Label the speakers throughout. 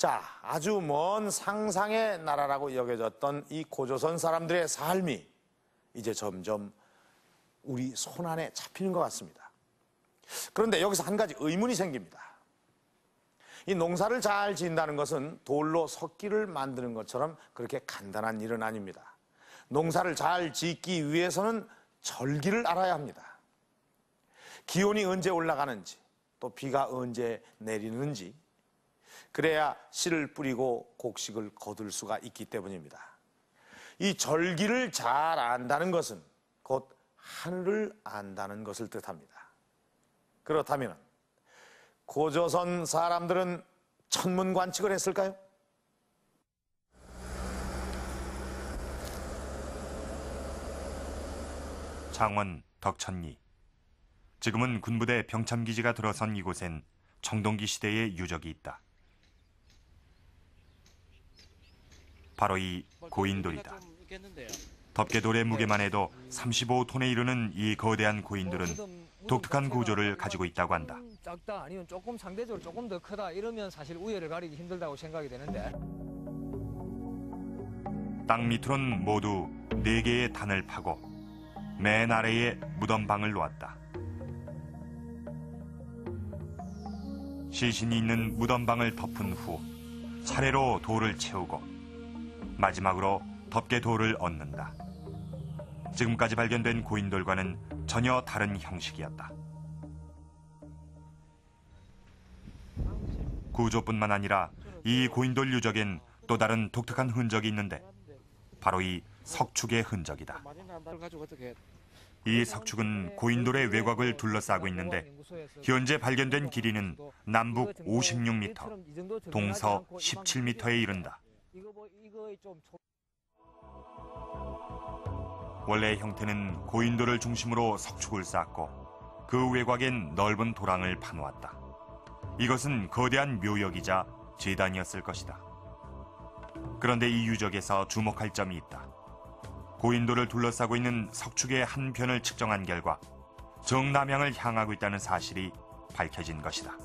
Speaker 1: 자, 아주 먼 상상의 나라라고 여겨졌던 이 고조선 사람들의 삶이 이제 점점 우리 손안에 잡히는 것 같습니다. 그런데 여기서 한 가지 의문이 생깁니다. 이 농사를 잘 지은다는 것은 돌로 석기를 만드는 것처럼 그렇게 간단한 일은 아닙니다. 농사를 잘 짓기 위해서는 절기를 알아야 합니다. 기온이 언제 올라가는지, 또 비가 언제 내리는지, 그래야 씨를 뿌리고 곡식을 거둘 수가 있기 때문입니다. 이 절기를 잘 안다는 것은 곧 하늘을 안다는 것을 뜻합니다. 그렇다면 고조선 사람들은 천문관측을 했을까요?
Speaker 2: 창원 덕천리. 지금은 군부대 병참기지가 들어선 이곳엔 청동기 시대의 유적이 있다. 바로 이 고인돌이다. 덮개돌의 무게만 해도 35톤에 이르는 이 거대한 고인돌은 독특한 구조를 가지고 있다고 한다.
Speaker 3: 작다 아니면 조금 상대적으로 조금 더 크다 이러면 사실 우열을 가리기 힘들다고 생각이 되는데,
Speaker 2: 땅 밑으론 모두 4개의 단을 파고 맨 아래에 무덤방을 놓았다. 시신이 있는 무덤방을 덮은 후 차례로 돌을 채우고 마지막으로 덮개돌을 얹는다. 지금까지 발견된 고인돌과는 전혀 다른 형식이었다. 구조뿐만 아니라 이 고인돌 유적엔 또 다른 독특한 흔적이 있는데 바로 이 석축의 흔적이다. 이 석축은 고인돌의 외곽을 둘러싸고 있는데 현재 발견된 길이는 남북 56m, 동서 17m에 이른다. 원래 형태는 고인돌을 중심으로 석축을 쌓고 그 외곽엔 넓은 도랑을 파놓았다. 이것은 거대한 묘역이자 제단이었을 것이다. 그런데 이 유적에서 주목할 점이 있다. 고인돌을 둘러싸고 있는 석축의 한 편을 측정한 결과 정남향을 향하고 있다는 사실이 밝혀진 것이다.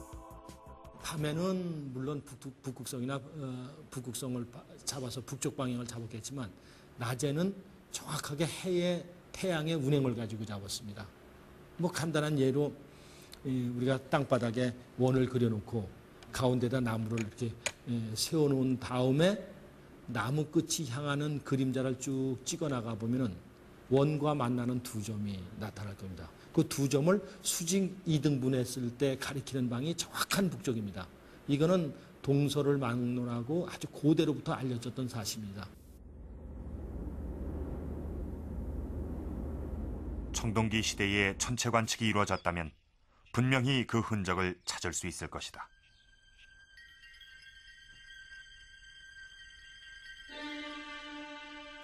Speaker 4: 밤에는 물론 북극성이나 북극성을 잡아서 북쪽 방향을 잡았겠지만 낮에는 정확하게 태양의 운행을 가지고 잡았습니다. 뭐 간단한 예로 우리가 땅바닥에 원을 그려놓고 가운데다 나무를 이렇게 세워놓은 다음에 나무 끝이 향하는 그림자를 쭉 찍어나가 보면은 원과 만나는 두 점이 나타날 겁니다. 그 두 점을 수직 2등분했을 때 가리키는 방이 정확한 북쪽입니다. 이거는 동서를 막론하고 아주 고대로부터 알려졌던 사실입니다.
Speaker 2: 청동기 시대의 천체 관측이 이루어졌다면 분명히 그 흔적을 찾을 수 있을 것이다.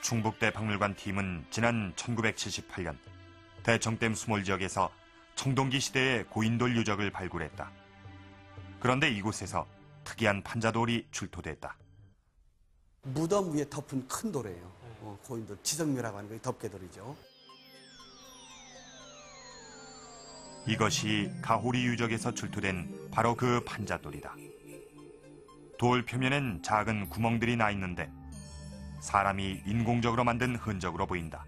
Speaker 2: 충북대 박물관 팀은 지난 1978년 대청댐 수몰 지역에서 청동기 시대의 고인돌 유적을 발굴했다. 그런데 이곳에서 특이한 판자돌이 출토됐다.
Speaker 5: 무덤 위에 덮은 큰 돌이에요. 고인돌, 지성묘라고 하는 게 덮개돌이죠.
Speaker 2: 이것이 가호리 유적에서 출토된 바로 그 판자돌이다. 돌 표면엔 작은 구멍들이 나 있는데 사람이 인공적으로 만든 흔적으로 보인다.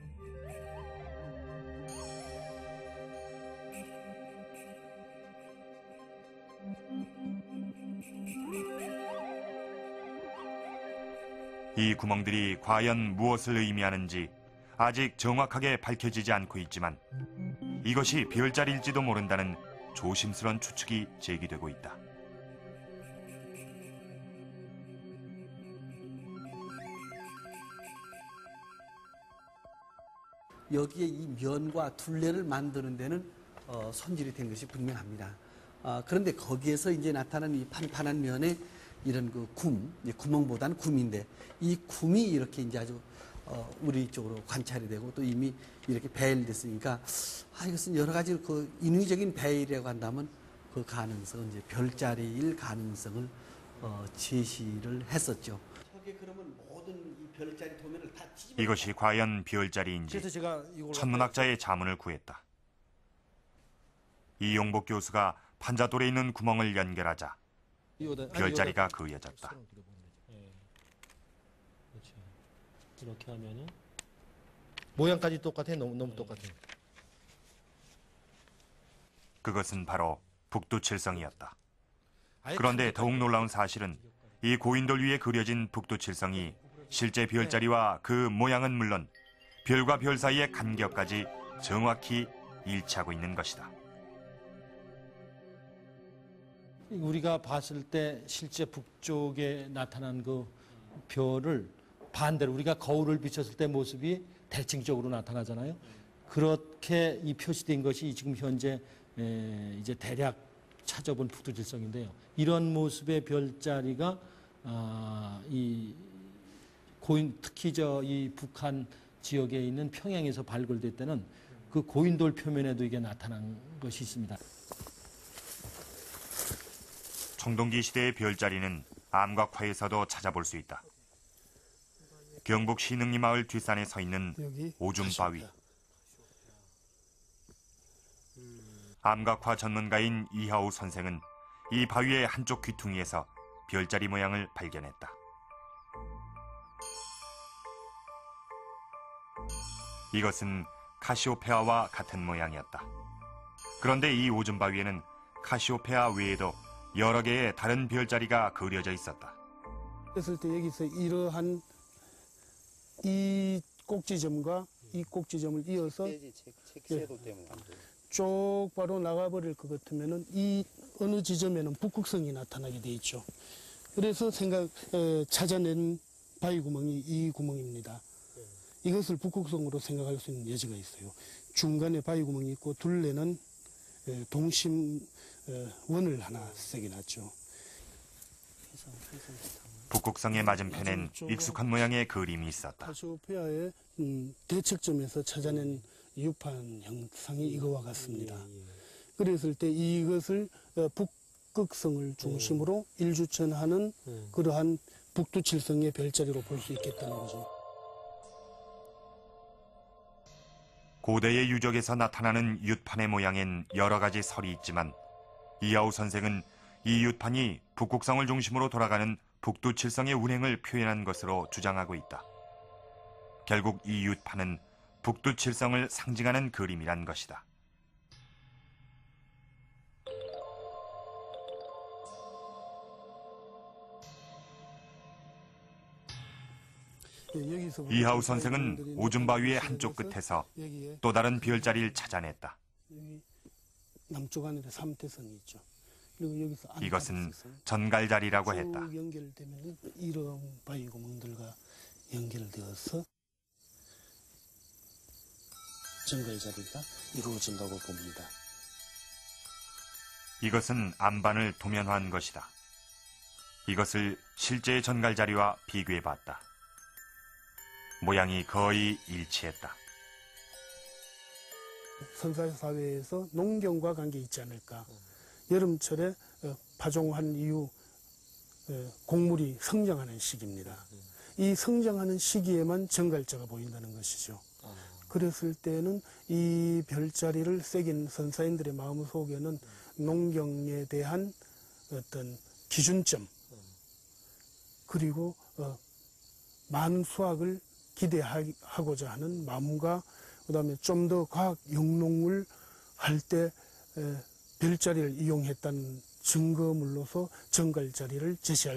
Speaker 2: 이 구멍들이 과연 무엇을 의미하는지 아직 정확하게 밝혀지지 않고 있지만 이것이 별자리일지도 모른다는 조심스러운 추측이 제기되고 있다.
Speaker 5: 여기에 이 면과 둘레를 만드는 데는 손질이 된 것이 분명합니다. 그런데 거기에서 이제 나타나는 이 판판한 면에 이런 그 구멍보다는 굼인데 이 굼이 이렇게 이제 아주 우리 쪽으로 관찰이 되고 또 이미 이렇게 배일됐으니까 이것은 여러 가지 그 인위적인 배일이라고 한다면 그 가능성은 이제 별자리일 가능성을 제시를 했었죠. 저게 그러면 모든 이 별자리 도면을 다 뒤집어
Speaker 2: 이것이 과연 별자리인지 천문학자의 자문을 구했다. 이용복 교수가 판자돌에 있는 구멍을 연결하자 별자리가 그려졌다.
Speaker 4: 그렇죠. 이렇게 하면은 모양까지 똑같아. 너무 똑같아.
Speaker 2: 그것은 바로 북두칠성이었다. 그런데 더욱 놀라운 사실은 이 고인돌 위에 그려진 북두칠성이 실제 별자리와 그 모양은 물론 별과 별 사이의 간격까지 정확히 일치하고 있는 것이다.
Speaker 4: 우리가 봤을 때 실제 북쪽에 나타난 그 별을 반대로 우리가 거울을 비췄을 때 모습이 대칭적으로 나타나잖아요. 그렇게 이 표시된 것이 지금 현재 이제 대략 찾아본 북두칠성인데요. 이런 모습의 별자리가 이 고인 특히 이 북한 지역에 있는 평양에서 발굴될 때는 그 고인돌 표면에도 이게 나타난 것이 있습니다.
Speaker 2: 청동기 시대의 별자리는 암각화에서도 찾아볼 수 있다. 경북 신흥리 마을 뒷산에 서 있는 오줌바위. 암각화 전문가인 이하우 선생은 이 바위의 한쪽 귀퉁이에서 별자리 모양을 발견했다. 이것은 카시오페아와 같은 모양이었다. 그런데 이 오줌바위에는 카시오페아 외에도 여러 개의 다른 별자리가 그려져 있었다.
Speaker 6: 그랬을 때 여기서 이러한 이 꼭지점과 이 꼭지점을 이어서 쭉 바로 나가버릴 것 같으면은 이 어느 지점에는 북극성이 나타나게 돼 있죠. 그래서 찾아낸 바위 구멍이 이 구멍입니다. 이것을 북극성으로 생각할 수 있는 여지가 있어요. 중간에 바위 구멍이 있고 둘레는 동심 원을 하나 세게 놨죠.
Speaker 2: 북극성의 맞은편엔 익숙한 모양의 그림이 있었다.
Speaker 6: 카시오페아의 대척점에서 찾아낸 유판 형상이 이거와 같습니다. 그랬을 때 이것을 북극성을 중심으로 일주천하는 그러한 북두칠성의 별자리로 볼 수 있겠다는 거죠.
Speaker 2: 고대의 유적에서 나타나는 윳판의 모양엔 여러 가지 설이 있지만 이하우 선생은 이 윳판이 북극성을 중심으로 돌아가는 북두칠성의 운행을 표현한 것으로 주장하고 있다. 결국 이 윳판은 북두칠성을 상징하는 그림이란 것이다. 이하우 선생은 오줌바위의 한쪽 끝에서 또 다른 별자리를 찾아냈다.
Speaker 6: 여기 남쪽 안에 삼태선이 있죠. 그리고 여기서
Speaker 2: 이것은 전갈자리라고
Speaker 6: 쭉
Speaker 2: 했다.
Speaker 6: 연결되면 이런 바위 구멍들과 연결되어서 전갈자리가 이루어진다고 봅니다.
Speaker 2: 이것은 안반을 도면화한 것이다. 이것을 실제의 전갈자리와 비교해봤다. 모양이 거의 일치했다.
Speaker 6: 선사사회에서 농경과 관계 있지 않을까. 여름철에 파종한 이후 곡물이 성장하는 시기입니다. 이 성장하는 시기에만 정갈자가 보인다는 것이죠. 그랬을 때는 이 별자리를 새긴 선사인들의 마음속에는 농경에 대한 어떤 기준점 그리고 많은 수확을 기대하고자 하는 마음과 그다음에 좀 더 과학 영농을 할 때 별자리를 이용했다는 증거물로서 정갈자리를 제시할